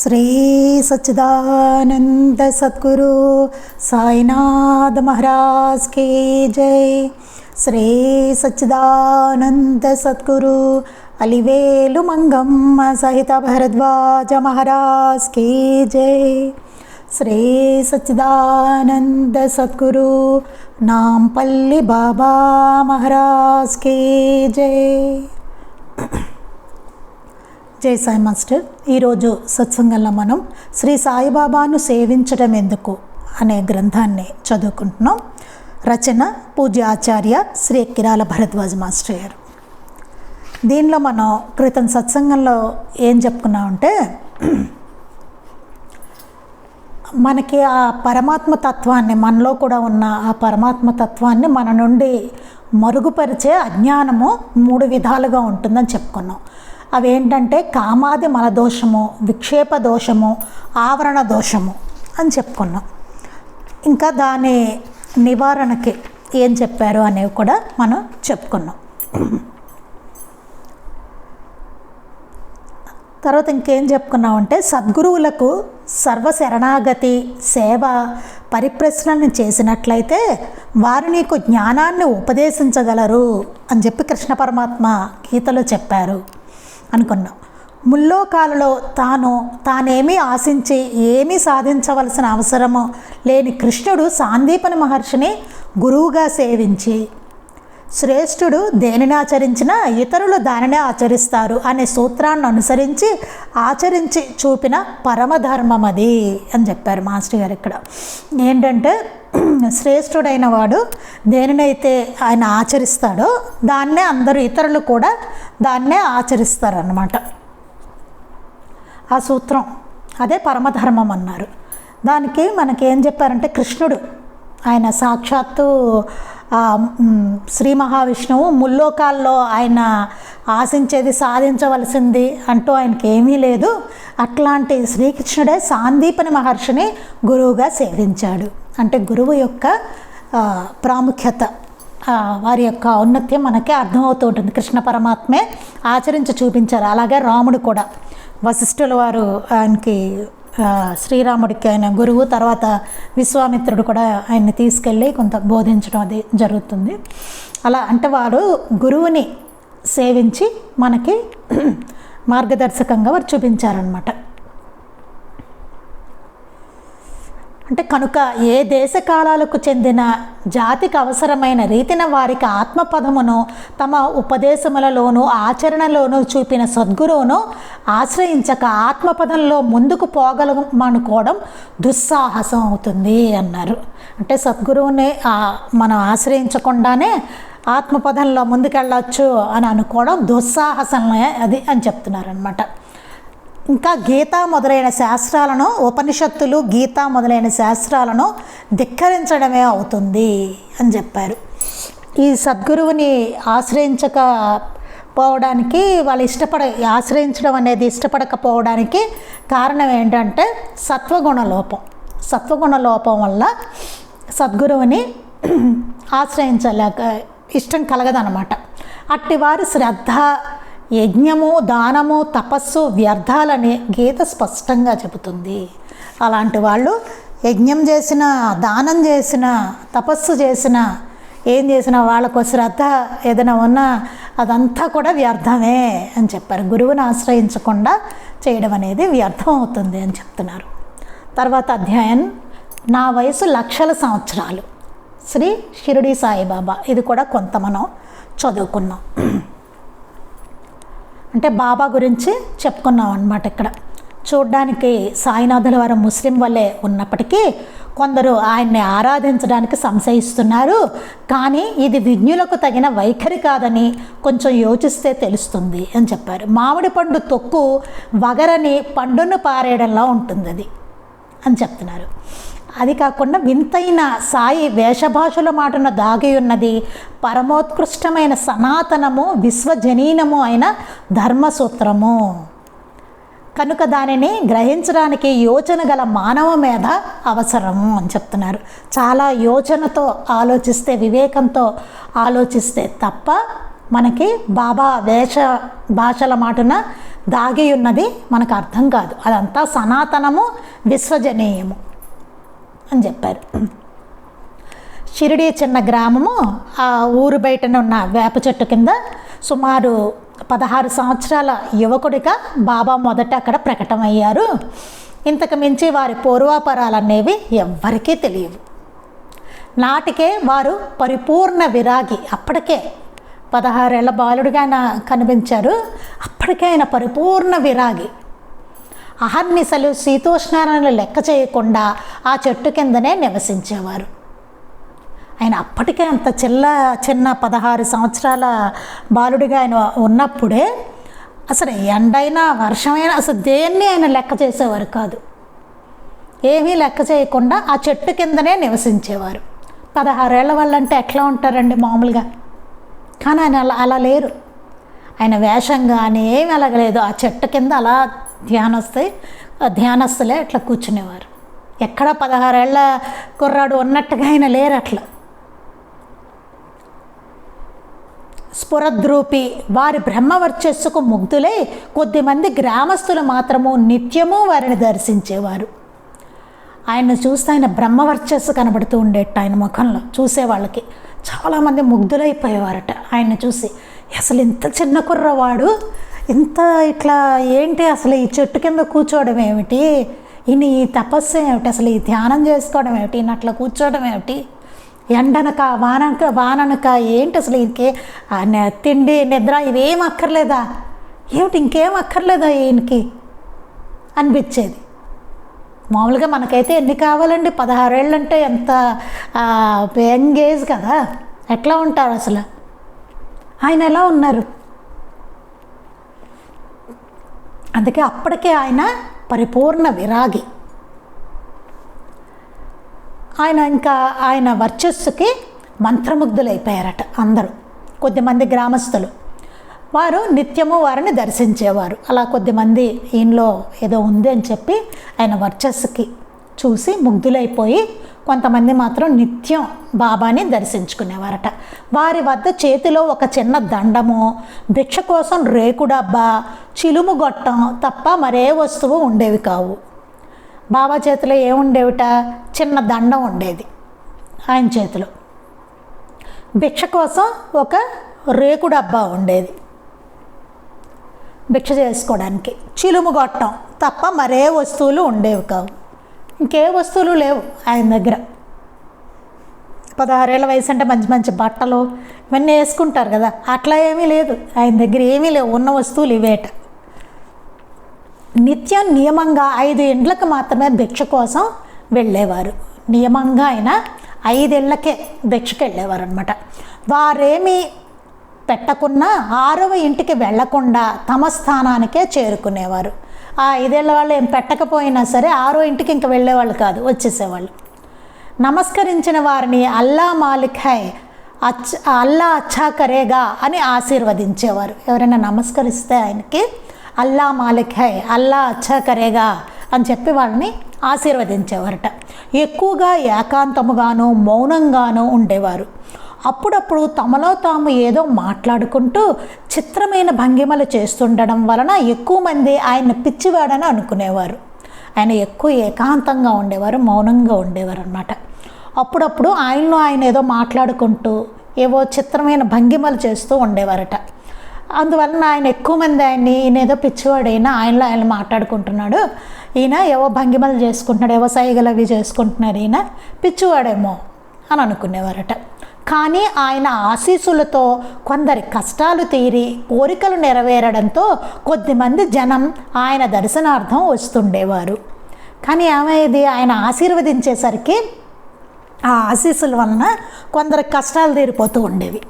శ్రీ సచ్చిదానంద సద్గురు సాయినాథ్ మహారాజ్ की जय। శ్రీ సచ్చిదానంద సద్గురు అలివేలు మంగమ్మ సహిత భరద్వాజ మహారాజ్ की जय। శ్రీ సచ్చిదానంద సద్గురు నాంపల్లి బాబా మహారాజ్ की जय। జై సాయి మాస్టర్। ఈరోజు సత్సంగంలో మనం శ్రీ సాయిబాబాను సేవించడం ఎందుకు అనే గ్రంథాన్ని చదువుకుంటున్నాం। రచన పూజ్య ఆచార్య శ్రీ కిరాల భరద్వాజ్ మాస్టర్ గారు। దీనిలో మనం క్రితం సత్సంగంలో ఏం చెప్పుకున్నామంటే, మనకి ఆ పరమాత్మ తత్వాన్ని, మనలో కూడా ఉన్న ఆ పరమాత్మ తత్వాన్ని మన నుండి మరుగుపరిచే అజ్ఞానము 3 విధాలుగా ఉంటుందని చెప్పుకున్నాం। అవేంటంటే కామాది మల దోషము, విక్షేప దోషము, ఆవరణ దోషము అని చెప్పుకున్నాం। ఇంకా దాని నివారణకి ఏం చెప్పారు అనేవి కూడా మనం చెప్పుకున్నాం। తర్వాత ఇంకేం చెప్పుకున్నామంటే, సద్గురువులకు సర్వశరణాగతి సేవ పరిప్రశ్నలను చేసినట్లయితే వారు నీకు జ్ఞానాన్ని ఉపదేశించగలరు అని చెప్పి కృష్ణ పరమాత్మ గీతలో చెప్పారు అనుకున్నాం। ముల్లోకాలలో తానేమీ ఆశించి ఏమీ సాధించవలసిన అవసరము లేని కృష్ణుడు సాందీపని మహర్షిని గురువుగా సేవించి, శ్రేష్ఠుడు దేనిని ఆచరించినా ఇతరులు దానినే ఆచరిస్తారు అనే సూత్రాన్ని అనుసరించి ఆచరించి చూపిన పరమధర్మం అది అని చెప్పారు మాస్టర్ గారు। ఇక్కడ ఏంటంటే, శ్రేష్ఠుడైన వాడు దేనినైతే ఆయన ఆచరిస్తాడో దాన్నే అందరూ ఇతరులు కూడా దాన్నే ఆచరిస్తారన్నమాట। ఆ సూత్రం అదే పరమధర్మం అన్నారు। దానికి మనకేం చెప్పారంటే, కృష్ణుడు ఆయన సాక్షాత్తు శ్రీ మహావిష్ణువు ముల్లోకాల్లో ఆయన ఆశించేది సాధించవలసింది అంటూ ఆయనకి ఏమీ లేదు। అట్లాంటి శ్రీకృష్ణుడే సాందీపని మహర్షిని గురువుగా సేవించాడు। అంటే గురువు యొక్క ప్రాముఖ్యత, వారి యొక్క ఔన్నత్యం మనకే అర్థమవుతూ ఉంటుంది। కృష్ణ పరమాత్మే ఆచరించి చూపించారు। అలాగే రాముడు కూడా, వశిష్ఠుల వారు ఆయనకి శ్రీరాముడికి ఆయన గురువు, తర్వాత విశ్వామిత్రుడు కూడా ఆయన్ని తీసుకెళ్ళి కొంత బోధించడం అది జరుగుతుంది। అలా అంటే వారు గురువుని సేవించి మనకి మార్గదర్శకంగా వారు చూపించారనమాట। అంటే కనుక ఏ దేశ కాలాలకు చెందిన జాతికి అవసరమైన రీతిన వారికి ఆత్మపదమును తమ ఉపదేశములలోనూ ఆచరణలోనూ చూపిన సద్గురువును ఆశ్రయించక ఆత్మపదంలో ముందుకు పోగలమనుకోవడం దుస్సాహసం అవుతుంది అన్నారు। అంటే సద్గురువుని మనం ఆశ్రయించకుండానే ఆత్మపదంలో ముందుకెళ్ళచ్చు అని అనుకోవడం దుస్సాహసమే అది అని చెప్తున్నారనమాట। ఇంకా గీత మొదలైన శాస్త్రాలను, ఉపనిషత్తులు గీత మొదలైన శాస్త్రాలను ధిక్కరించడమే అవుతుంది అని చెప్పారు। ఈ సద్గురువుని ఆశ్రయించకపోవడానికి వాళ్ళు ఆశ్రయించడం అనేది ఇష్టపడకపోవడానికి కారణం ఏంటంటే సత్వగుణ లోపం। సత్వగుణ లోపం వల్ల సద్గురువుని ఆశ్రయించలేక ఇష్టం కలగదనమాట। అట్టివారి శ్రద్ధ, యజ్ఞము, దానము, తపస్సు వ్యర్థాలని గీత స్పష్టంగా చెబుతుంది। అలాంటి వాళ్ళు యజ్ఞం చేసిన, దానం చేసిన, తపస్సు చేసిన, ఏం చేసినా వాళ్ళకు శ్రద్ధ ఏదైనా ఉన్నా అదంతా కూడా వ్యర్థమే అని చెప్పారు। గురువుని ఆశ్రయించకుండా చేయడం అనేది వ్యర్థం అవుతుంది అని చెప్తున్నారు। తర్వాత అధ్యాయం, నా వయసు లక్షల సంవత్సరాలు, శ్రీ షిరిడి సాయిబాబా। ఇది కూడా కొంత మనం చదువుకున్నాం। అంటే బాబా గురించి చెప్పుకున్నాం అన్నమాట। ఇక్కడ చూడ్డానికి సాయినాథుల వారు ముస్లిం వల్లే ఉన్నప్పటికీ కొందరు ఆయన్ని ఆరాధించడానికి సంశయిస్తున్నారు। కానీ ఇది విజ్ఞులకు తగిన వైఖరి కాదని కొంచెం యోచిస్తే తెలుస్తుంది అని చెప్పారు। మామిడి పండు తొక్కు వగరని పండును పారేయడంలా ఉంటుంది అది అని చెప్తున్నారు। అది కాకుండా వింతైన సాయి వేషభాషల మాటన దాగి ఉన్నది పరమోత్కృష్టమైన సనాతనము, విశ్వజనీనము అయిన ధర్మసూత్రము కనుక దానిని గ్రహించడానికి యోచన గల మానవ మేధ అవసరము అని చెప్తున్నారు। చాలా యోచనతో ఆలోచిస్తే, వివేకంతో ఆలోచిస్తే తప్ప మనకి బాబా వేష భాషల మాటన దాగి ఉన్నది మనకు అర్థం కాదు. అదంతా సనాతనము, విశ్వజనీయము అని చెప్పారు. షిరిడి చిన్న గ్రామము, ఆ ఊరు బయటనే ఉన్న వేప చెట్టు కింద సుమారు 16 సంవత్సరాల యువకుడిగా బాబా మొదట అక్కడ ప్రకటమయ్యారు. ఇంతకు మించి వారి పూర్వాపరాలు అనేవి ఎవ్వరికీ తెలియవు. నాటికే వారు పరిపూర్ణ విరాగి. అప్పటికే 16 ఏళ్ల బాలుడిగా ఆయన కనిపించారు. అప్పటికే ఆయన పరిపూర్ణ విరాగి. అహర్నిశలు శీతోష్ణాలను లెక్క చేయకుండా ఆ చెట్టు కిందనే నివసించేవారు. ఆయన అప్పటికే అంత చిన్న 16 సంవత్సరాల బాలుడిగా ఆయన ఉన్నప్పుడే అసలు ఎండైనా వర్షమైనా అసలు దేన్ని ఆయన లెక్క చేసేవారు కాదు. ఏమీ లెక్క చేయకుండా ఆ చెట్టు కిందనే నివసించేవారు. 16 ఏళ్ల వాళ్ళంటే ఎట్లా ఉంటారండి మామూలుగా? కానీ ఆయన అలా లేరు. ఆయన వేషం కానీ ఏమి అలాగలేదు. ఆ చెట్టు కింద అలా ధ్యానస్తులే అట్లా కూర్చునేవారు. ఎక్కడ 16 ఏళ్ల కుర్రాడు ఉన్నట్టుగా ఆయన లేరు. అట్లా స్ఫురద్రూపి వారి బ్రహ్మవర్చస్సుకు ముగ్ధులై కొద్దిమంది గ్రామస్తులు మాత్రము నిత్యము వారిని దర్శించేవారు. ఆయన చూస్తే ఆయన బ్రహ్మవర్చస్సు కనబడుతూ ఉండేట. ఆయన ముఖంలో చూసే వాళ్ళకి చాలామంది ముగ్ధులైపోయేవారట ఆయన చూసి. అసలు ఇంత చిన్న కుర్రవాడు ఇంత ఇట్లా ఏంటి, అసలు ఈ చెట్టు కింద కూర్చోవడం ఏమిటి, ఈయన ఈ తపస్సు ఏమిటి, అసలు ఈ ధ్యానం చేసుకోవడం ఏమిటి, ఈయన అట్లా కూర్చోవడం ఏమిటి, ఎండనక వాననక ఏంటి, అసలు ఇంకే తిండి నిద్ర ఇవేం అక్కర్లేదా, ఏమిటి ఇంకేం అక్కర్లేదా ఈయనకి అనిపించేది. మామూలుగా మనకైతే ఎన్ని కావాలండి? 16 ఏళ్ళు అంటే ఎంత యంగ్ ఏజ్ కదా. ఎట్లా ఉంటారు అసలు? ఆయన ఎలా ఉన్నారు? అందుకే అప్పటికే ఆయన పరిపూర్ణ విరాగి. ఆయన వర్చస్సుకి మంత్రముగ్ధులైపోయారట అందరూ. కొద్దిమంది గ్రామస్తులు వారు నిత్యము వారిని దర్శించేవారు. అలా కొద్దిమంది ఈయనలో ఏదో ఉంది అని చెప్పి ఆయన వర్చస్సుకి చూసి ముగ్ధులైపోయి కొంతమంది మాత్రం నిత్యం బాబాని దర్శించుకునేవారట. వారి వద్ద చేతిలో ఒక చిన్న దండము, భిక్ష కోసం రేకు డబ్బా, చిలుము గొట్టం తప్ప మరే వస్తువు ఉండేవి కావు. బాబా చేతిలో ఏముండేవిట? చిన్న దండం ఉండేది ఆయన చేతిలో. భిక్ష కోసం ఒక రేకు డబ్బా ఉండేది భిక్ష చేసుకోవడానికి. చిలుము గొట్టం తప్ప మరే వస్తువులు ఉండేవి కావు. ఇంకే వస్తువులు లేవు ఆయన దగ్గర. 16 ఏళ్ల వయసు అంటే మంచి మంచి బట్టలు ఇవన్నీ వేసుకుంటారు కదా, అట్లా ఏమీ లేదు ఆయన దగ్గర. ఏమీ లేవు, ఉన్న వస్తువులు ఇవేట. నిత్యం నియమంగా 5 ఇండ్లకు మాత్రమే భిక్ష కోసం వెళ్ళేవారు. నియమంగా ఆయన 5 ఇళ్ళకే భిక్షకు వెళ్ళేవారు అనమాట. వారేమీ పెట్టకున్నా 6వ ఇంటికి వెళ్లకుండా తమ స్థానానికే చేరుకునేవారు. ఆ 5 ఏళ్ల వాళ్ళు ఏం పెట్టకపోయినా సరే 6వ ఇంటికి ఇంక వెళ్ళేవాళ్ళు కాదు, వచ్చేసేవాళ్ళు. నమస్కరించిన వారిని అల్లా మాలిక్ హై, అల్లా అచ్చా కరేగా అని ఆశీర్వదించేవారు. ఎవరైనా నమస్కరిస్తే ఆయనకి అల్లా మాలిక్ హై, అల్లా అచ్చా కరేగా అని చెప్పి వాళ్ళని ఆశీర్వదించేవారట. ఎక్కువగా ఏకాంతముగాను మౌనంగాను ఉండేవారు. అప్పుడప్పుడు తమలో తాము ఏదో మాట్లాడుకుంటూ చిత్రమైన భంగిమలు చేస్తుండడం వలన ఎక్కువ మంది ఆయన పిచ్చివాడని అనుకునేవారు. ఆయన ఎక్కువ ఏకాంతంగా ఉండేవారు, మౌనంగా ఉండేవారు అన్నమాట. అప్పుడప్పుడు ఆయనలో ఆయన ఏదో మాట్లాడుకుంటూ ఏవో చిత్రమైన భంగిమలు చేస్తూ ఉండేవారట. అందువలన ఆయన ఎక్కువ మంది ఈయన ఏదో పిచ్చివాడైనా ఆయనలో ఆయన మాట్లాడుకుంటున్నాడు, ఈయన ఏవో భంగిమలు చేసుకుంటున్నాడు, ఏవో సైగలు అవి చేసుకుంటున్నాడు, ఈయన పిచ్చివాడేమో అని అనుకునేవారట. కానీ ఆయన ఆశీస్సులతో కొందరి కష్టాలు తీరి కోరికలు నెరవేరడంతో కొద్దిమంది జనం ఆయన దర్శనార్థం వస్తుండేవారు. కానీ ఏమయ్యేది? ఆయన ఆశీర్వదించేసరికి ఆ ఆశీస్సుల వలన కొందరి కష్టాలు తీరిపోతూ ఉండేవి,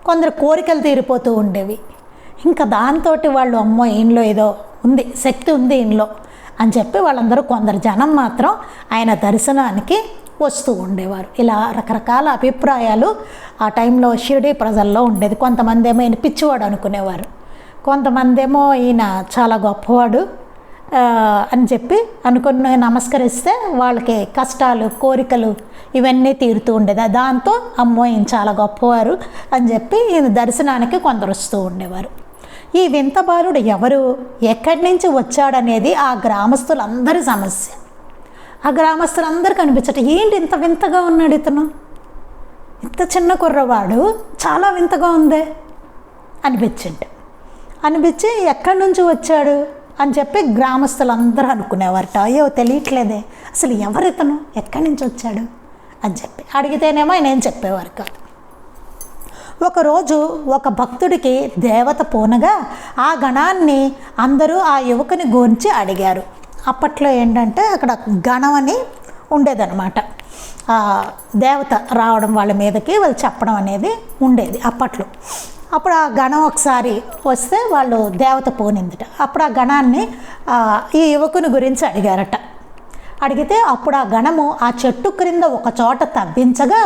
కొందరు కోరికలు తీరిపోతూ ఉండేవి. ఇంకా దాంతో వాళ్ళు అమ్మో ఈయనలో ఏదో ఉంది, శక్తి ఉంది ఈయనలో అని చెప్పి వాళ్ళందరూ కొందరు జనం మాత్రం ఆయన దర్శనానికి వస్తూ ఉండేవారు. ఇలా రకరకాల అభిప్రాయాలు ఆ టైంలో షిరిడి ప్రజల్లో ఉండేది. కొంతమంది ఏమో ఈయన పిచ్చివాడు అనుకునేవారు, కొంతమంది ఏమో ఈయన చాలా గొప్పవాడు అని చెప్పి అనుకుని నమస్కరిస్తే వాళ్ళకి కష్టాలు కోరికలు ఇవన్నీ తీరుతూ ఉండేది. దాంతో అమ్మో ఈయన చాలా గొప్పవారు అని చెప్పి ఈయన దర్శనానికి కొందరు వస్తూ ఉండేవారు. ఈ వింత బాలుడు ఎవరు, ఎక్కడి నుంచి వచ్చాడనేది ఆ గ్రామస్తులందరి సమస్య. ఆ గ్రామస్తులందరికీ అనిపించట, ఏంటి ఇంత వింతగా ఉన్నాడు ఇతను, ఇంత చిన్న కుర్రవాడు చాలా వింతగా ఉందే అనిపించి ఎక్కడి నుంచి వచ్చాడు అని చెప్పి గ్రామస్తులందరూ అనుకునేవారట. అయ్యో తెలియట్లేదే అసలు ఎవరితను, ఎక్కడి నుంచి వచ్చాడు అని చెప్పి అడిగితేనేమో ఆయన ఏం చెప్పేవారు కాదు. ఒకరోజు ఒక భక్తుడికి దేవత పోనగా ఆ గణాన్ని అందరూ ఆ యువకుని గురించి అడిగారు. అప్పట్లో ఏంటంటే అక్కడ గణం అని ఉండేదన్నమాట. దేవత రావడం వాళ్ళ మీదకి వాళ్ళు చెప్పడం అనేది ఉండేది అప్పట్లో. అప్పుడు ఆ గణం ఒకసారి వస్తే వాళ్ళు దేవత పోనిందట. అప్పుడు ఆ గణాన్ని ఈ యువకుని గురించి అడిగారట. అడిగితే అప్పుడు ఆ గణము ఆ చెట్టు క్రింద ఒక చోట తవ్వించగా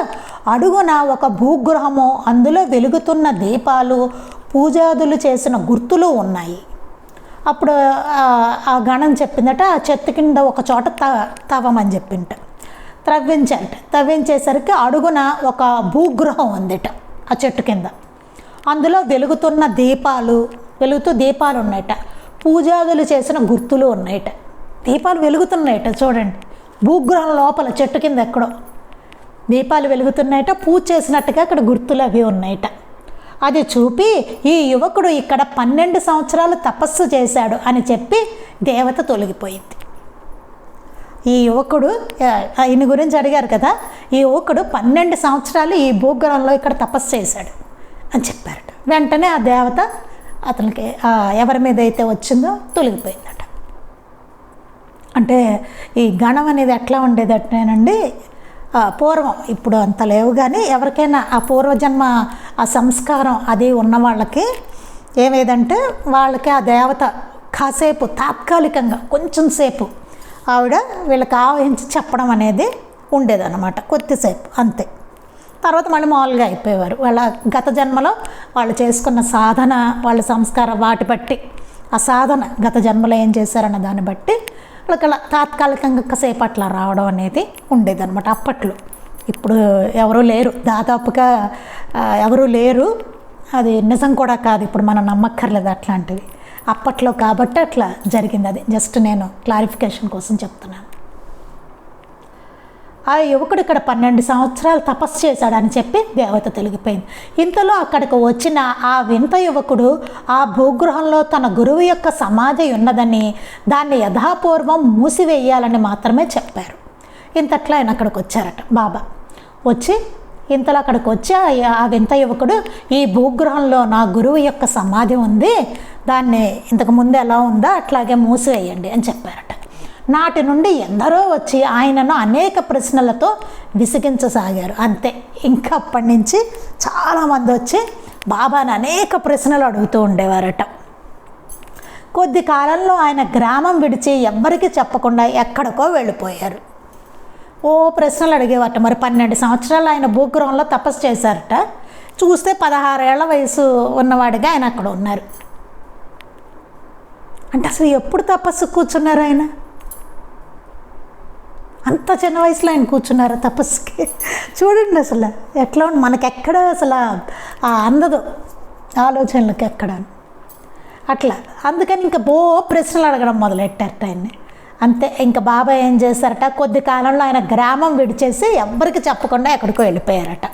అడుగున ఒక భూగృహము, అందులో వెలుగుతున్న దీపాలు, పూజాదులు చేసిన గుర్తులు ఉన్నాయి. అప్పుడు ఆ గణం చెప్పిందట, ఆ చెట్టు కింద ఒక చోట తవ్వమని చెప్పింట. తవ్వించేసరికి అడుగున ఒక భూగృహం ఉందిట ఆ చెట్టు కింద. అందులో వెలుగుతున్న దీపాలు ఉన్నాయట, పూజాదులు చేసిన గుర్తులు ఉన్నాయట. దీపాలు వెలుగుతున్నాయట చూడండి, భూగృహం లోపల చెట్టు కింద ఎక్కడో దీపాలు వెలుగుతున్నాయట, పూజ చేసినట్టుగా అక్కడ గుర్తులు అవి ఉన్నాయట. అది చూపి ఈ యువకుడు ఇక్కడ 12 సంవత్సరాలు తపస్సు చేశాడు అని చెప్పి దేవత తొలగిపోయింది. ఈ యువకుడు, ఈయన గురించి అడిగారు కదా, ఈ యువకుడు 12 సంవత్సరాలు ఈ భూగ్రహంలో ఇక్కడ తపస్సు చేశాడు అని చెప్పారట. వెంటనే ఆ దేవత అతనికి ఎవరి మీద అయితే వచ్చిందో తొలగిపోయిందట. అంటే ఈ గణం అనేది ఎట్లా ఉండేదటేనండి, పూర్వం, ఇప్పుడు అంత లేవు కానీ ఎవరికైనా ఆ పూర్వజన్మ ఆ సంస్కారం అది ఉన్న వాళ్ళకి ఏమేదంటే వాళ్ళకి ఆ దేవత కాసేపు తాత్కాలికంగా కొంచెం సేపు ఆవిడ వీళ్ళకి ఆవహించి చెప్పడం అనేది ఉండేదన్నమాట, కొద్దిసేపు అంతే. తర్వాత మళ్ళీ మామూలుగా అయిపోయేవారు. వాళ్ళ గత జన్మలో వాళ్ళు చేసుకున్న సాధన, వాళ్ళ సంస్కారం వాటి బట్టి, ఆ సాధన గత జన్మలో ఏం చేశారన్న దాన్ని బట్టి వాళ్ళకి అలా తాత్కాలికంగా కాసేపు అట్లా రావడం అనేది ఉండేదన్నమాట అప్పట్లో. ఇప్పుడు ఎవరూ లేరు, దాదాపుగా ఎవరూ లేరు. అది నిజం కూడా కాదు, ఇప్పుడు మనం నమ్మక్కర్లేదు అట్లాంటివి. అప్పట్లో కాబట్టి అట్లా జరిగింది. అది జస్ట్ నేను క్లారిఫికేషన్ కోసం చెప్తున్నాను. ఆ యువకుడు ఇక్కడ 12 సంవత్సరాలు తపస్సు చేశాడని చెప్పి దేవత తొలగిపోయింది. ఇంతలో అక్కడికి వచ్చిన ఆ వింత యువకుడు ఆ భూగృహంలో తన గురువు యొక్క సమాధి ఉన్నదని, దాన్ని యథాపూర్వం మూసివేయాలని మాత్రమే చెప్పారు. ఇంతట్లో ఆయన అక్కడికి వచ్చారట బాబా. ఇంతలో అక్కడికి వచ్చి ఆ వింత యువకుడు, ఈ భూగృహంలో నా గురువు యొక్క సమాధి ఉంది, దాన్ని ఇంతకుముందు ఎలా ఉందో అట్లాగే మూసివేయండి అని చెప్పారట. నాటి నుండి ఎందరో వచ్చి ఆయనను అనేక ప్రశ్నలతో విసిగించసాగారు. అంతే, ఇంకా అప్పటి నుంచి చాలామంది వచ్చి బాబాని అనేక ప్రశ్నలు అడుగుతూ ఉండేవారట. కొద్ది కాలంలో ఆయన గ్రామం విడిచి ఎవ్వరికీ చెప్పకుండా ఎక్కడికో వెళ్ళిపోయారు. ఓ ప్రశ్నలు అడిగేవారట. మరి 12 సంవత్సరాలు ఆయన భూగృహంలో తపస్సు చేశారట. చూస్తే 16 ఏళ్ల వయసు ఉన్నవాడిగా ఆయన అక్కడ ఉన్నారు. అంటే అసలు ఎప్పుడు తపస్సు కూర్చున్నారు ఆయన? అంత చిన్న వయసులో ఆయన కూర్చున్నారు తపస్సుకి. చూడండి అసలు ఎట్లా ఉంది, మనకెక్కడ అసలు అందదు ఆలోచనలకు ఎక్కడ అట్లా. అందుకని ఇంకా ప్రశ్నలు అడగడం మొదలెట్టారట ఆయన్ని. అంతే, ఇంకా బాబా ఏం చేశారట, కొద్ది కాలంలో ఆయన గ్రామం విడిచేసి ఎవ్వరికి చెప్పకుండా ఎక్కడికో వెళ్ళిపోయారట.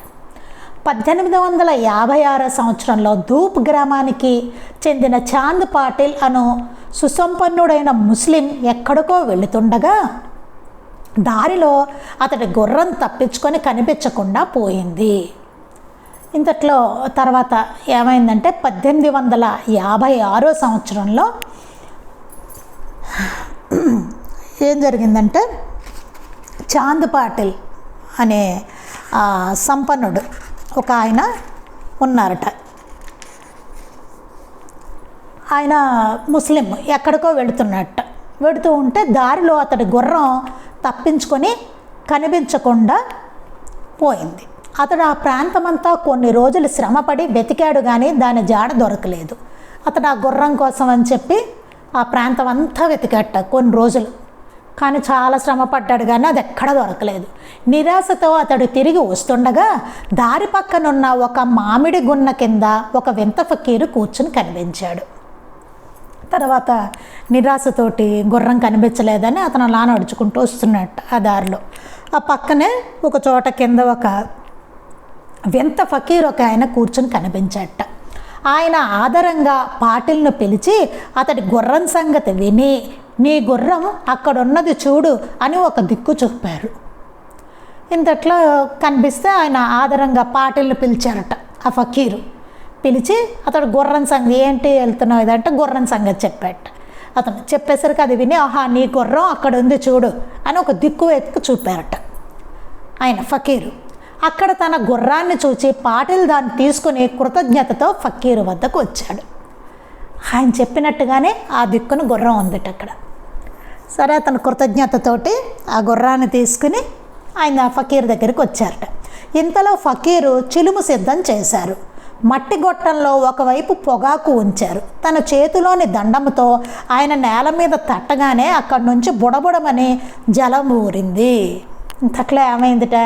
1856 సంవత్సరంలో ధూప్ గ్రామానికి చెందిన చాంద్ పాటిల్ అను సుసంపన్నుడైన ముస్లిం ఎక్కడికో వెళుతుండగా దారిలో అతడి గుర్రం తప్పించుకొని కనిపించకుండా పోయింది. ఇంతట్లో తర్వాత ఏమైందంటే 1856 సంవత్సరంలో ఏం జరిగిందంటే, చాంద్ పాటిల్ అనే సంపన్నుడు ఒక ఆయన ఉన్నారట. ఆయన ముస్లిం ఎక్కడికో వెళుతూ ఉంటే దారిలో అతడి గుర్రం తప్పించుకొని కనిపించకుండా పోయింది. అతడు ఆ ప్రాంతమంతా కొన్ని రోజులు శ్రమపడి వెతికాడు కానీ దాని జాడ దొరకలేదు. అతడు ఆ గుర్రం కోసం అని చెప్పి ఆ ప్రాంతం అంతా వెతికట్ట కొన్ని రోజులు, కానీ చాలా శ్రమ పడ్డాడు కానీ అది ఎక్కడ దొరకలేదు. నిరాశతో అతడు తిరిగి వస్తుండగా దారి పక్కనున్న ఒక మామిడి గున్న కింద ఒక వింత ఫకీరు కూర్చుని కనిపించాడు. తర్వాత నిరాశతోటి గుర్రం కనిపించలేదని అతను అలా నడుచుకుంటూ వస్తున్నట్టు ఆ దారిలో. ఆ పక్కనే ఒక చోట కింద ఒక వింత ఫకీర్ ఒక ఆయన కూర్చొని కనిపించట. ఆయన ఆదరంగా పాటిల్ను పిలిచి అతడి గుర్రం సంగతి విని, నీ గుర్రం అక్కడున్నది చూడు అని ఒక దిక్కు చెప్పారు. ఇంతట్లో కనిపిస్తే ఆయన ఆదరంగా పాటిల్ని పిలిచారట. ఆ ఫకీరు పిలిచి అతడు గుర్రం సంగతి ఏంటి వెళ్తున్నావు ఇదంటే గుర్రం సంగతి చెప్పాట. అతను చెప్పేసరికి అది విని, ఆహా నీ గుర్రం అక్కడ ఉంది చూడు అని ఒక దిక్కు వెతికి చూపారట ఆయన ఫకీరు. అక్కడ తన గుర్రాన్ని చూచి పాటిల్ దాన్ని తీసుకుని కృతజ్ఞతతో ఫకీరు వద్దకు వచ్చాడు. ఆయన చెప్పినట్టుగానే ఆ దిక్కును గుర్రం ఉందిట అక్కడ. సరే అతను కృతజ్ఞతతోటి ఆ గుర్రాన్ని తీసుకుని ఆయన ఫకీర్ దగ్గరికి వచ్చారట. ఇంతలో ఫకీరు చిలుము సిద్ధం చేశారు. మట్టి గొట్టంలో ఒకవైపు పొగాకు ఉంచారు. తన చేతిలోని దండముతో ఆయన నేల మీద తట్టగానే అక్కడి నుంచి బుడబుడమని జలం ఊరింది. ఇంతట్లో ఏమైందిట,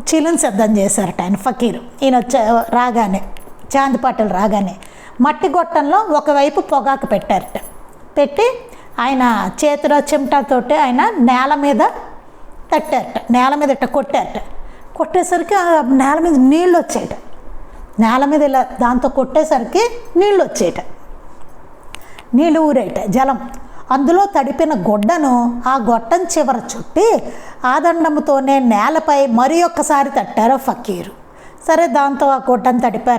చిలుము సిద్ధం చేశారట ఆయన ఫకీరు. ఈయన రాగానే చాందిపాటలు రాగానే మట్టి గొట్టంలో ఒకవైపు పొగాకు పెట్టారట. పెట్టి ఆయన చేతిలో చెమటతోటి ఆయన నేల మీద తట్టారట. నేల మీద ఇట్ట కొట్టారట. కొట్టేసరికి ఆ నేల మీద నీళ్ళు వచ్చేట. నేల మీద ఇలా దాంతో కొట్టేసరికి నీళ్ళు వచ్చేట, నీళ్ళు ఊరేట జలం. అందులో తడిపిన గుడ్డను ఆ గొట్టం చివర చుట్టి ఆ దండముతోనే నేలపై మరి ఒక్కసారి తట్టారు ఫకీరు. సరే దాంతో ఆ గుడ్డను తడిపి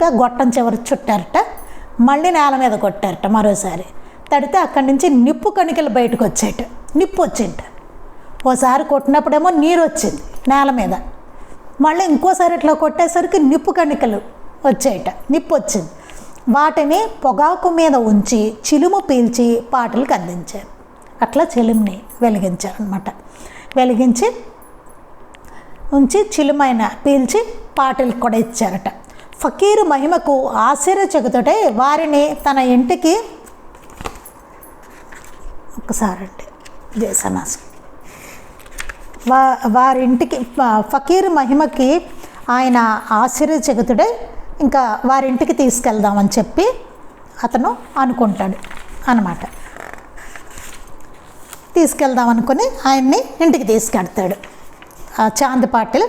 ఆ గొట్టం చివర చుట్టారట. మళ్ళీ నేల మీద కొట్టారట మరోసారి. తడితే అక్కడి నుంచి నిప్పు కణికలు బయటకు వచ్చేట, నిప్పు వచ్చింట. ఓసారి కొట్టినప్పుడేమో నీరు వచ్చింది నేల మీద, మళ్ళీ ఇంకోసారి ఇట్లా కొట్టేసరికి నిప్పు కణికలు వచ్చేట, నిప్పు వచ్చింది. వాటిని పొగాకు మీద ఉంచి చిలుము పీల్చి పాటలకు అందించారు. అట్లా చిలుముని వెలిగించారు అన్నమాట. వెలిగించి ఉంచి చిలుమైన పీల్చి పాటలకు కూడా ఇచ్చారట. ఫకీరు మహిమకు ఆశ్చర్యచకుతోటే వారిని తన ఇంటికి ఒకసారండి జయసనాసం వారింటికి ఫకీరు మహిమకి ఆయన ఆశ్చర్యచకితుడై ఇంకా వారింటికి తీసుకెళ్దామని చెప్పి అతను అనుకుంటాడు అన్నమాట. తీసుకెళ్దాం అనుకుని ఆయన్ని ఇంటికి తీసుకెళ్తాడు. చాంద్ పాటిల్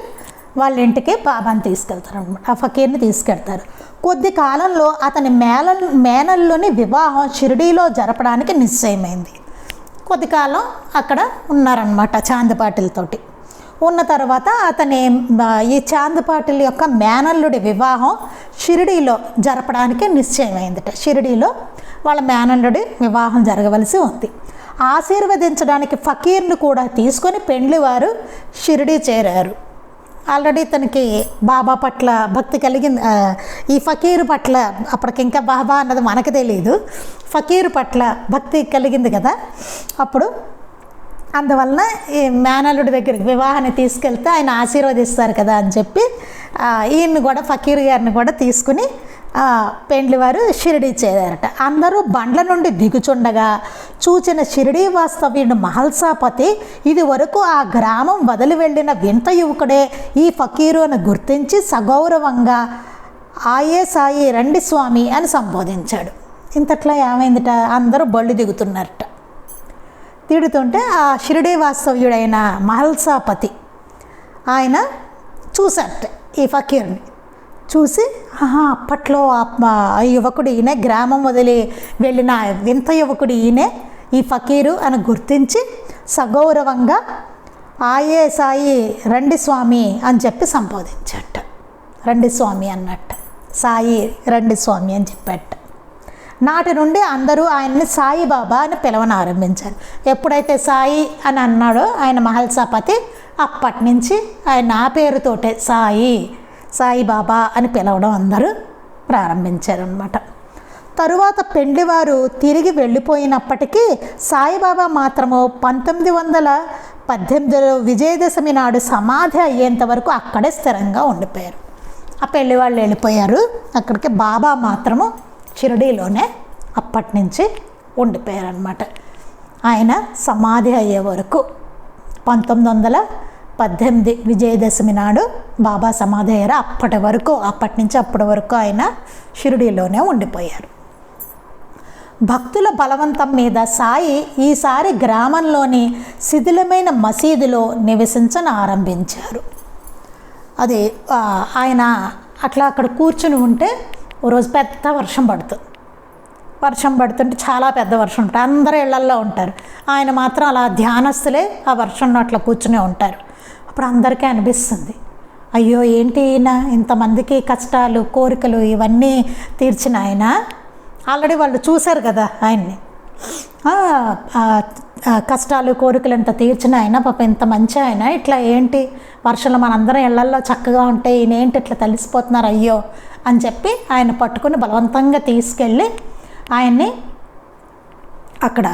వాళ్ళ ఇంటికి బాబాని తీసుకెళ్తారు అనమాట. ఆ ఫకీర్ని తీసుకెళ్తారు. కొద్ది కాలంలో అతని మేనల్లోని వివాహం షిరిడీలో జరపడానికి నిశ్చయమైంది. కొద్ది కాలం అక్కడ ఉన్నారనమాట చాంద్ పాటిల్తోటి. ఉన్న తర్వాత ఈ చాంద్ పాటిల్ యొక్క మేనల్లుడి వివాహం షిరిడీలో జరపడానికి నిశ్చయమైందిట. షిరిడీలో వాళ్ళ మేనల్లుడి వివాహం జరగవలసి ఉంది. ఆశీర్వదించడానికి ఫకీర్ను కూడా తీసుకొని పెండ్లివారు షిరిడీ చేరారు. ఆల్రెడీ తనకి బాబా పట్ల భక్తి కలిగింది. ఈ ఫకీరు పట్ల అప్పటికి ఇంకా బాబా అన్నది మనకు తెలియదు, ఫకీరు పట్ల భక్తి కలిగింది కదా. అప్పుడు అందువలన ఈ మేనల్లుడి దగ్గరికి వివాహాన్ని తీసుకెళ్తే ఆయన ఆశీర్వదిస్తారు కదా అని చెప్పి ఈయన్ని కూడా ఫకీర్ గారిని కూడా తీసుకుని పెండ్లివారు షిరిడీ చేరారట. అందరూ బండ్ల నుండి దిగుచుండగా చూచిన షిరిడీ వాస్తవ్యుడు మహల్సాపతి ఇది వరకు ఆ గ్రామం వదిలి వెళ్ళిన వింత యువకుడే ఈ ఫకీరు అని గుర్తించి సగౌరవంగా ఆయే సాయి రండి స్వామి అని సంబోధించాడు. ఇంతట్లా ఏమైందిట, అందరూ బళ్ళు దిగుతున్నారట. తిడుతుంటే ఆ షిరిడీ వాస్తవ్యుడైన మహల్సాపతి ఆయన చూశారట ఈ ఫకీర్ని. చూసి అప్పట్లో ఆ యువకుడు ఈయనే, గ్రామం వదిలి వెళ్ళిన వింత యువకుడు ఈయనే ఈ ఫకీరు అని గుర్తించి సగౌరవంగా ఆయే సాయి రండి స్వామి అని చెప్పి సంబోధించట. రండి స్వామి అన్నట్ట, సాయి రండి స్వామి అని చెప్పట. నాటి నుండి అందరూ ఆయన్ని సాయిబాబా అని పిలవనారంభించారు. ఎప్పుడైతే సాయి అని అన్నాడో ఆయన మహల్సాపతి, అప్పటి నుంచి ఆయన ఆ పేరుతోటే సాయిబాబా అని పిలవడం అందరూ ప్రారంభించారనమాట. తరువాత పెండ్లివారు తిరిగి వెళ్ళిపోయినప్పటికీ సాయిబాబా మాత్రము 1918 విజయదశమి నాడు సమాధి అయ్యేంత వరకు అక్కడే స్థిరంగా ఉండిపోయారు. ఆ పెళ్లి వాళ్ళు వెళ్ళిపోయారు అక్కడికి, బాబా మాత్రము షిరిడీలోనే అప్పటి నుంచి ఉండిపోయారనమాట. ఆయన సమాధి అయ్యే వరకు 1918 విజయదశమి నాడు బాబా సమాధి అయ్యారు. అప్పటి నుంచి అప్పటి వరకు ఆయన షిరిడీలోనే ఉండిపోయారు. భక్తుల బలవంతం మీద సాయి ఈసారి గ్రామంలోని శిథిలమైన మసీదులో నివసించని ఆరంభించారు. అది ఆయన అట్లా అక్కడ కూర్చుని ఉంటే ఓ రోజు పెద్ద వర్షం పడుతుంటే చాలా పెద్ద వర్షం ఉంటుంది, అందరూ ఇళ్లల్లో ఉంటారు, ఆయన మాత్రం అలా ధ్యానస్తులే ఆ వర్షంలో అట్లా కూర్చునే ఉంటారు. అప్పుడు అందరికీ అనిపిస్తుంది, అయ్యో ఏంటి ఈయన ఇంతమందికి కష్టాలు కోరికలు ఇవన్నీ తీర్చిన ఆయన. ఆల్రెడీ వాళ్ళు చూశారు కదా ఆయన్ని, కష్టాలు కోరికలు ఎంత తీర్చిన ఆయన, పాప ఇంత మంచి ఆయన, ఇట్లా ఏంటి వర్షంలో మనందరం ఇళ్లల్లో చక్కగా ఉంటే ఈయన ఏంటి ఇట్లా తలిసిపోతున్నారు అయ్యో అని చెప్పి ఆయన పట్టుకుని బలవంతంగా తీసుకెళ్ళి ఆయన్ని అక్కడ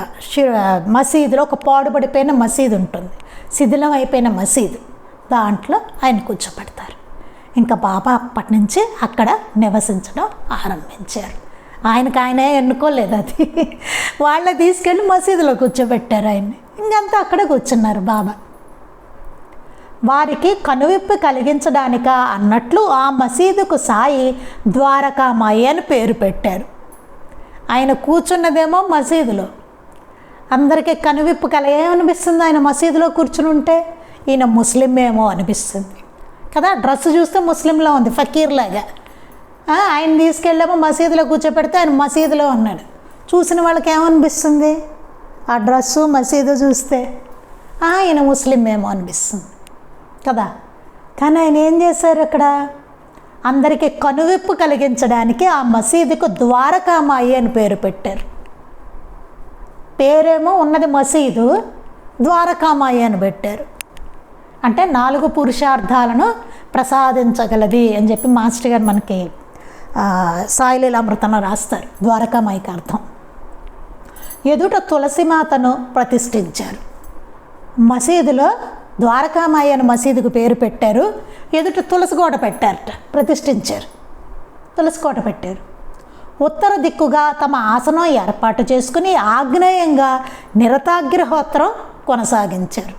మసీదులో, ఒక పాడుపడిపోయిన మసీదు ఉంటుంది, శిథిలం అయిపోయిన మసీదు, దాంట్లో ఆయన కూర్చోబెడతారు. ఇంకా బాబా అప్పటి నుంచి అక్కడ నివసించడం ఆరంభించారు. ఆయనే ఎన్నుకోలేదు, అది వాళ్ళే తీసుకెళ్ళి మసీదులో కూర్చోబెట్టారు ఆయన్ని. ఇంకంతా అక్కడే కూర్చున్నారు బాబా. వారికి కనువిప్పు కలిగించడానిక అన్నట్లు ఆ మసీదుకు సాయి ద్వారకామాయి అని పేరు పెట్టారు. ఆయన కూర్చున్నదేమో మసీదులో, అందరికీ కనువిప్పు ఏమనిపిస్తుంది ఆయన మసీదులో కూర్చుని ఉంటే, ఈయన ముస్లిం ఏమో అనిపిస్తుంది కదా, డ్రెస్ చూస్తే ముస్లింలో ఉంది ఫకీర్లాగా. ఆయన తీసుకెళ్ళేమో మసీదులో కూర్చోపెడితే ఆయన మసీదులో ఉన్నాడు. చూసిన వాళ్ళకి ఏమనిపిస్తుంది, ఆ డ్రెస్సు మసీదు చూస్తే ఈయన ముస్లిం ఏమో అనిపిస్తుంది కదా. కానీ ఆయన ఏం చేశారు, అక్కడ అందరికీ కనువిప్పు కలిగించడానికి ఆ మసీదుకు ద్వారకామాయి అని పేరు పెట్టారు. పేరేమో ఉన్నది మసీదు, ద్వారకామాయి అని పెట్టారు. అంటే 4 పురుషార్థాలను ప్రసాదించగలది అని చెప్పి మాస్టర్ గారు మనకి సాయిలీలామృతంలో రాస్తారు. ద్వారకామాయికి అర్థం ఎదుట తులసిమాతను ప్రతిష్ఠించారు. మసీదులో ద్వారకామాయి అని మసీదుకు పేరు పెట్టారు, ఎదుట తులసి కోట పెట్టారట, ప్రతిష్ఠించారు, తులసి కోట పెట్టారు. ఉత్తర దిక్కుగా తమ ఆసనం ఏర్పాటు చేసుకుని ఆగ్నేయంగా నిరతాగ్రహోత్రం కొనసాగించారు.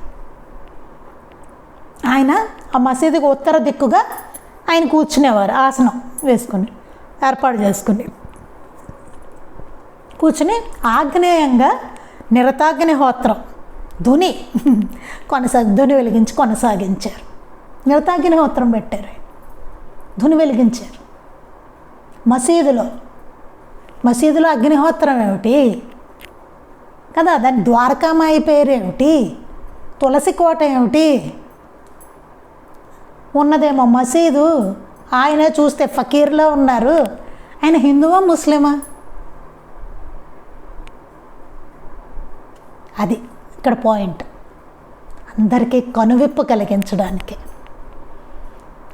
ఆయన ఆ మసీదుకు ఉత్తర దిక్కుగా ఆయన కూర్చునేవారు, ఆసనం వేసుకుని ఏర్పాటు చేసుకుని కూర్చుని ఆగ్నేయంగా నిరతాగ్నిహోత్రం ధుని ధుని వెలిగించి కొనసాగించారు. నిరతాగ్నిహోత్రం పెట్టారు, ధుని వెలిగించారు. మసీదులో అగ్నిహోత్రం ఏమిటి కదా, దాని ద్వారకామాయి పేరు ఏమిటి, తులసి కోట ఏమిటి, ఉన్నదేమో మసీదు. ఆయనే చూస్తే ఫకీర్లో ఉన్నారు, ఆయన హిందువా ముస్లిమా? అది ఇక్కడ పాయింట్. అందరికీ కనువిప్పు కలిగించడానికి,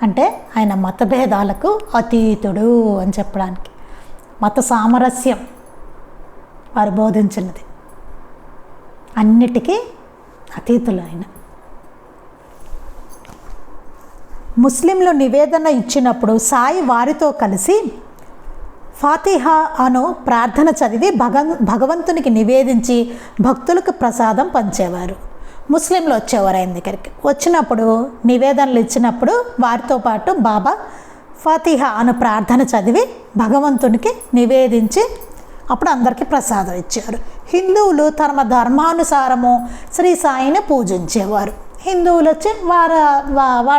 అంటే ఆయన మతభేదాలకు అతీతుడు అని చెప్పడానికి, మత సామరస్యం వారు బోధించినది, అన్నిటికీ అతీతులు ఆయన. ముస్లింలు నివేదన ఇచ్చినప్పుడు సాయి వారితో కలిసి ఫాతిహా అను ప్రార్థన చదివి భగవంతునికి నివేదించి భక్తులకు ప్రసాదం పంచేవారు. ముస్లింలు వచ్చేవారు ఆయన దగ్గరికి, వచ్చినప్పుడు నివేదనలు ఇచ్చినప్పుడు వారితో పాటు బాబా ఫాతిహా అను ప్రార్థన చదివి భగవంతునికి నివేదించి అప్పుడు అందరికీ ప్రసాదం ఇచ్చారు. హిందువులు తమ ధర్మానుసారము శ్రీ సాయిని పూజించేవారు. హిందువులు వచ్చి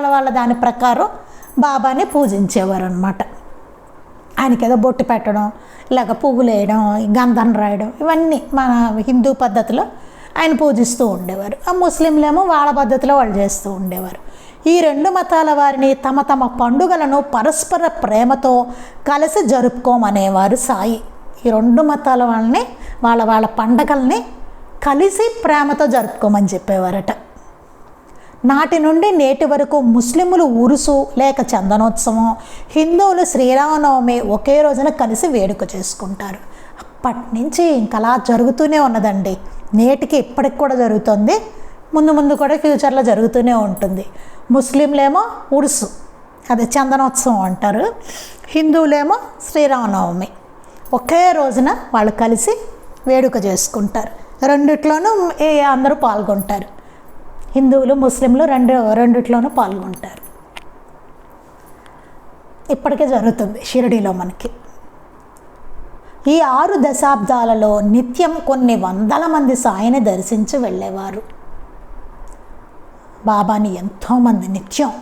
వాళ్ళ దాని ప్రకారం బాబాని పూజించేవారు అన్నమాట. ఆయనకి ఏదో బొట్టు పెట్టడం, ఇలాగ పువ్వులు వేయడం, గంధం రాయడం, ఇవన్నీ మన హిందూ పద్ధతిలో ఆయన పూజిస్తూ ఉండేవారు. ఆ ముస్లింలేమో వాళ్ళ పద్ధతిలో వాళ్ళు చేస్తూ ఉండేవారు. ఈ 2 మతాల వారిని తమ తమ పండుగలను పరస్పర ప్రేమతో కలిసి జరుపుకోమనేవారు సాయి. ఈ 2 మతాల వాళ్ళని వాళ్ళ పండగల్ని కలిసి ప్రేమతో జరుపుకోమని చెప్పేవారట. నాటి నుండి నేటి వరకు ముస్లింలు ఉరుసు లేక చందనోత్సవం, హిందువులు శ్రీరామనవమి ఒకే రోజున కలిసి వేడుక చేసుకుంటారు. అప్పటి నుంచి ఇంకా అలా జరుగుతూనే ఉన్నదండి. నేటికి ఇప్పటికి కూడా జరుగుతుంది, ముందు కూడా ఫ్యూచర్లో జరుగుతూనే ఉంటుంది. ముస్లింలేమో ఉరుసు, అదే చందనోత్సవం అంటారు, హిందువులేమో శ్రీరామనవమి ఒకే రోజున వాళ్ళు కలిసి వేడుక చేసుకుంటారు. రెండిట్లోనూ అందరూ పాల్గొంటారు. హిందువులు ముస్లింలు రెండిట్లోనూ పాల్గొంటారు. ఇప్పటికే జరుగుతుంది షిరిడీలో మనకి. ఈ 6 దశాబ్దాలలో నిత్యం కొన్ని వందల మంది సాయిని దర్శించి వెళ్ళేవారు. బాబాని ఎంతోమంది నిత్యం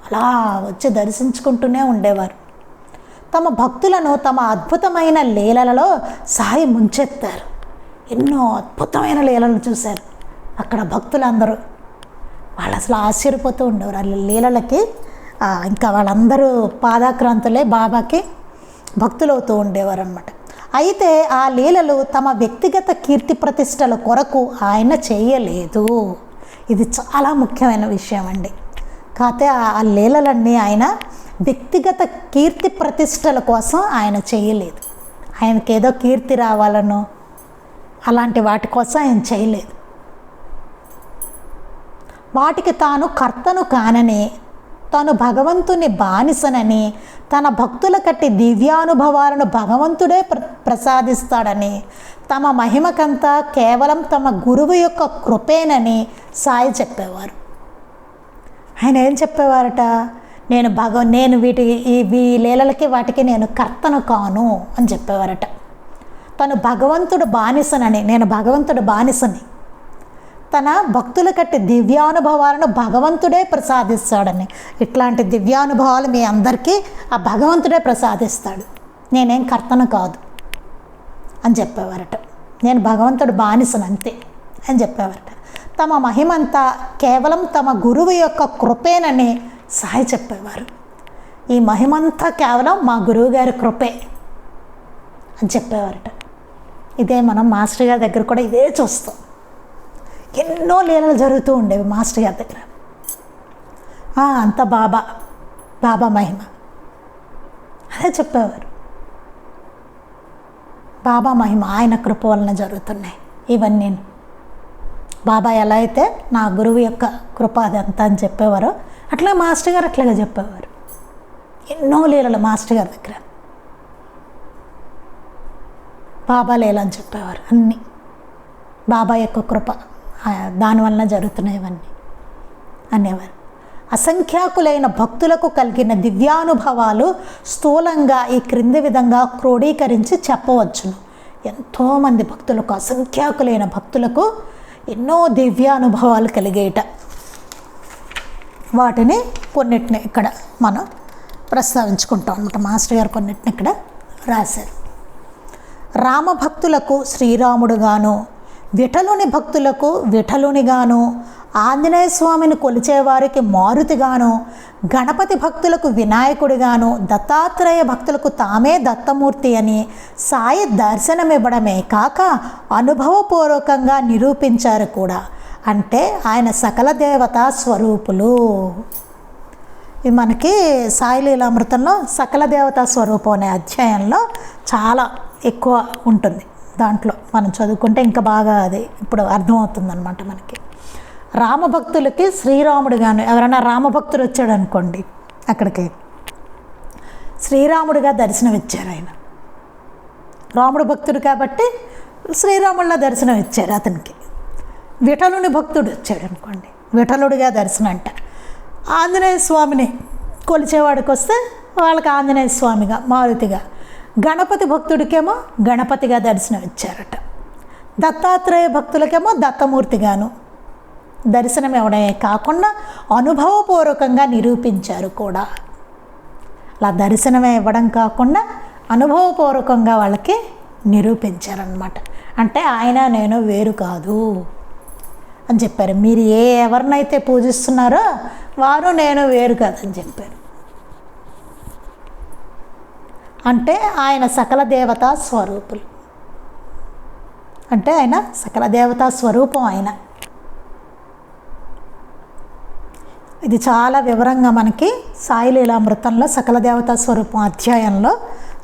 అలా వచ్చి దర్శించుకుంటూనే ఉండేవారు. తమ భక్తులను తమ అద్భుతమైన లీలలలో సాయి ముంచెత్తారు. ఎన్నో అద్భుతమైన లీలలు చూశారు అక్కడ భక్తులందరూ. వాళ్ళు అసలు ఆశ్చర్యపోతూ ఉండేవారు వాళ్ళ లీలలకి. ఇంకా వాళ్ళందరూ పాదాక్రాంతులే బాబాకి భక్తులవుతూ ఉండేవారు అన్నమాట. అయితే ఆ లీలలు తమ వ్యక్తిగత కీర్తి ప్రతిష్టల కొరకు ఆయన చేయలేదు. ఇది చాలా ముఖ్యమైన విషయం అండి. కాకపోతే ఆ లీలలన్నీ ఆయన వ్యక్తిగత కీర్తి ప్రతిష్టల కోసం ఆయన చేయలేదు. ఆయనకి ఏదో కీర్తి రావాలనో అలాంటి వాటి కోసం ఆయన చేయలేదు. వాటికి తాను కర్తను కానని, తాను భగవంతుని బానిసనని, తన భక్తుల కట్టి దివ్యానుభవాలను భగవంతుడే ప్రసాదిస్తాడని, తమ మహిమకంతా కేవలం తమ గురువు యొక్క కృపేనని సాయి చెప్పేవారు. ఆయన ఏం చెప్పేవారట? నేను ఈ లీలలకి వాటికి నేను కర్తను కాను అని చెప్పేవారట. తను భగవంతుడు బానిసనని, నేను భగవంతుడు బానిసని, తన భక్తుల కట్టి దివ్యానుభవాలను భగవంతుడే ప్రసాదిస్తాడని, ఇట్లాంటి దివ్యానుభవాలు మీ అందరికీ ఆ భగవంతుడే ప్రసాదిస్తాడు, నేనేం కర్తను కాదు అని చెప్పేవారట. నేను భగవంతుడు బానిసను అంతే అని చెప్పేవారట. తమ మహిమంతా కేవలం తమ గురువు యొక్క కృపేనని సాయి చెప్పేవారు. ఈ మహిమంతా కేవలం మా గురువు గారి కృపే అని చెప్పేవారట. ఇదే మనం మాస్టర్ గారి దగ్గర కూడా ఇదే చూస్తాం. ఎన్నో లీలలు జరుగుతూ ఉండేవి మాస్టర్ గారి దగ్గర. అంత బాబా మహిమ అదే చెప్పేవారు. బాబా మహిమ ఆయన కృప వలన జరుగుతున్నాయి ఇవన్నీ. బాబా ఎలా అయితే నా గురువు యొక్క కృప అదంతా అని చెప్పేవారో అట్లా మాస్టర్ గారు అట్లాగే చెప్పేవారు. ఎన్నో లీలలు మాస్టర్ గారి దగ్గర బాబా లీలని చెప్పేవారు. అన్నీ బాబా యొక్క కృప దానివల్ల జరుగుతున్నాయి ఇవన్నీ అనేవారు. అసంఖ్యాకులైన భక్తులకు కలిగిన దివ్యానుభవాలు స్థూలంగా ఈ క్రింది విధంగా క్రోడీకరించి చెప్పవచ్చును. ఎంతోమంది భక్తులకు, అసంఖ్యాకులైన భక్తులకు ఎన్నో దివ్యానుభవాలు కలిగేట. వాటిని కొన్నిటిని ఇక్కడ మనం ప్రస్తావించుకుంటాం అన్నమాట. మాస్టర్ గారు కొన్నిటిని ఇక్కడ రాశారు. రామభక్తులకు శ్రీరాముడుగాను, విఠలుని భక్తులకు విఠలునిగాను, ఆంజనేయ స్వామిని కొలిచేవారికి మారుతిగాను, గణపతి భక్తులకు వినాయకుడిగాను, దత్తాత్రేయ భక్తులకు తామే దత్తమూర్తి అని సాయి దర్శనమివ్వడమే కాక అనుభవపూర్వకంగా నిరూపించారు కూడా. అంటే ఆయన సకల దేవతా స్వరూపులు. ఇది మనకి సాయి లీలామృతంలో సకల దేవతా స్వరూపం అనే అధ్యాయంలో చాలా ఎక్కువ ఉంటుంది. దాంట్లో మనం చదువుకుంటే ఇంకా బాగా అది ఇప్పుడు అర్థమవుతుంది అన్నమాట మనకి. రామభక్తులకి శ్రీరాముడుగాను, ఎవరైనా రామభక్తుడు వచ్చాడు అనుకోండి అక్కడికి, శ్రీరాముడిగా దర్శనం ఇచ్చారు ఆయన. రాముడు భక్తుడు కాబట్టి శ్రీరాముడిలా దర్శనం ఇచ్చారు అతనికి. విఠలుని భక్తుడు వచ్చాడు అనుకోండి, విఠలుడిగా దర్శనం అంట. ఆంజనేయ స్వామిని కొలిచేవాడికి వస్తే వాళ్ళకి ఆంజనేయ స్వామిగా, మారుతిగా. గణపతి భక్తుడికేమో గణపతిగా దర్శనం ఇచ్చారట. దత్తాత్రేయ భక్తులకేమో దత్తమూర్తిగాను దర్శనం ఇవ్వడమే కాకుండా అనుభవపూర్వకంగా నిరూపించారు కూడా. అలా దర్శనమే ఇవ్వడం కాకుండా అనుభవపూర్వకంగా వాళ్ళకి నిరూపించారనమాట. అంటే ఆయన నేను వేరు కాదు అని చెప్పారు. మీరు ఎవరినైతే పూజిస్తున్నారో వారు నేను వేరు కాదని చెప్పారు. అంటే ఆయన సకల దేవతా స్వరూపులు, అంటే ఆయన సకల దేవతా స్వరూపం ఆయన. ఇది చాలా వివరంగా మనకి సాయి లీలామృతంలో సకల దేవతా స్వరూపం అధ్యాయంలో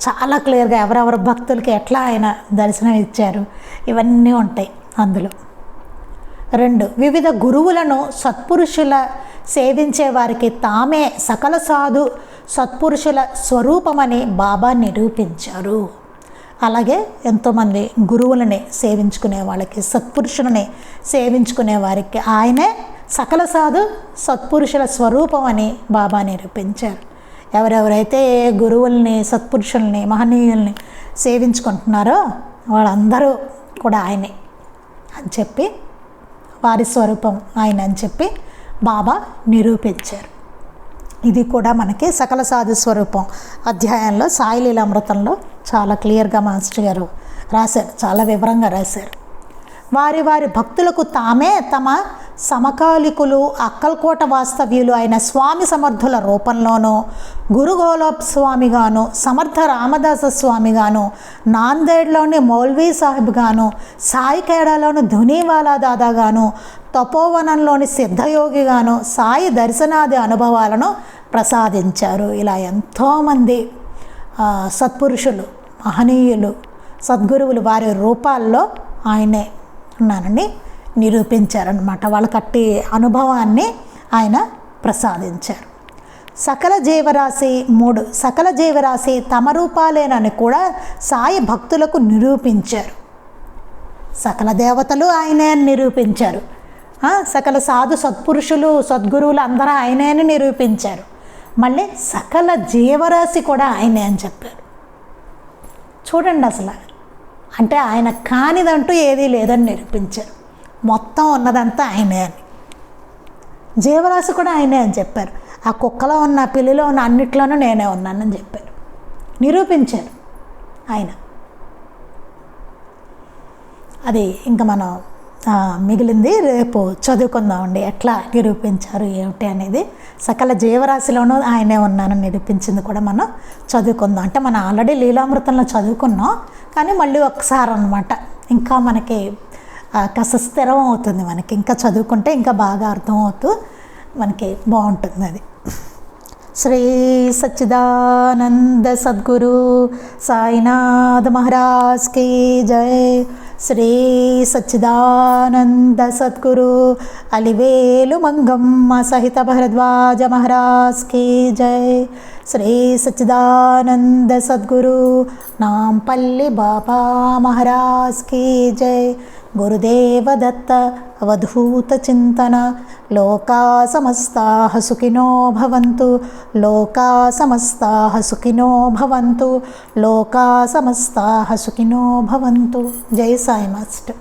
చాలా క్లియర్గా ఎవరెవరు భక్తులకి ఎట్లా ఆయన దర్శనం ఇచ్చారు ఇవన్నీ ఉంటాయి అందులో. 2, వివిధ గురువులను సత్పురుషుల సేవించే వారికి తామే సకల సాధు సత్పురుషుల స్వరూపమని బాబా నిరూపించారు. అలాగే ఎంతోమంది గురువులని సేవించుకునే వాళ్ళకి, సత్పురుషులని సేవించుకునే వారికి ఆయనే సకల సాధు సత్పురుషుల స్వరూపం అని బాబా నిరూపించారు. ఎవరెవరైతే గురువుల్ని, సత్పురుషుల్ని, మహనీయుల్ని సేవించుకుంటున్నారో వాళ్ళందరూ కూడా ఆయనే అని చెప్పి, వారి స్వరూపం ఆయన అని చెప్పి బాబా నిరూపించారు. ఇది కూడా మనకి సకల సాధు స్వరూపం అధ్యాయంలో సాయి లీలామృతంలో చాలా క్లియర్గా మాస్టర్ గారు రాశారు, చాలా వివరంగా రాశారు. వారి వారి భక్తులకు తామే తమ సమకాలికులు అక్కల్కోట వాస్తవ్యులు అయిన స్వామి సమర్థుల రూపంలోనూ, గురుగోలోబ్ స్వామిగాను, సమర్థ రామదాస స్వామిగాను, నాందేడ్లోని మౌల్వీ సాహిబ్గాను, సాయిఖేడాలోని ధునీవాలా దాదాగాను, తపోవనంలోని సిద్ధయోగిగాను సాయి దర్శనాది అనుభవాలను ప్రసాదించారు. ఇలా ఎంతోమంది సత్పురుషులు, మహనీయులు, సద్గురువులు వారి రూపాల్లో ఆయనే ఉన్నానని నిరూపించారనమాట. వాళ్ళకట్టి అనుభవాన్ని ఆయన ప్రసాదించారు. సకల జీవరాశి 3 సకల జీవరాశి తమ రూపాలేనని కూడా సాయి భక్తులకు నిరూపించారు. సకల దేవతలు ఆయనే అని నిరూపించారు. సకల సాధు సత్పురుషులు, సద్గురువులు అందరూ ఆయనే అని నిరూపించారు. మళ్ళీ సకల జీవరాశి కూడా ఆయనే అని చెప్పారు. చూడండి, అసలు అంటే ఆయన కానిదంటూ ఏదీ లేదని నిరూపించారు. మొత్తం ఉన్నదంతా ఆయనే అని. జీవరాశి కూడా ఆయనే అని చెప్పారు. ఆ కుక్కలో ఉన్న, పిల్లిలో ఉన్న అన్నిట్లోనూ నేనే ఉన్నానని చెప్పారు, నిరూపించారు ఆయన. అది ఇంకా మనం మిగిలింది రేపు చదువుకుందామండి, ఎట్లా నిరూపించారు ఏమిటి అనేది. సకల జీవరాశిలోనూ ఆయనే ఉన్నానని నిరూపించింది కూడా మనం చదువుకుందాం. అంటే మనం ఆల్రెడీ లీలామృతంలో చదువుకున్నాం, కానీ మళ్ళీ ఒకసారి అన్నమాట. ఇంకా మనకి కాస్త స్థిరం అవుతుంది, మనకి ఇంకా చదువుకుంటే ఇంకా బాగా అర్థం అవుతూ మనకి బాగుంటుంది అది. శ్రీ సచ్చిదానంద సద్గురు సాయినాథ్ మహారాజ్ కీ జై. శ్రీ సచ్చిదానంద సద్గురు అలివేలు మంగమ్మ సహిత భరద్వాజ మహారాజ్ కీ జై. శ్రీ సచ్చిదానంద సద్గురు నాంపల్లి బాబా మహారాజ్ కీ జై. గురుదేవ దత్త అవధూత చింతన. లోకా సమస్తాః సుఖినో భవంతు. లోకా సమస్తాః సుఖినో భవంతు. లోకా సమస్తాః సుఖినో భవంతు. జై సాయి మాస్టర్.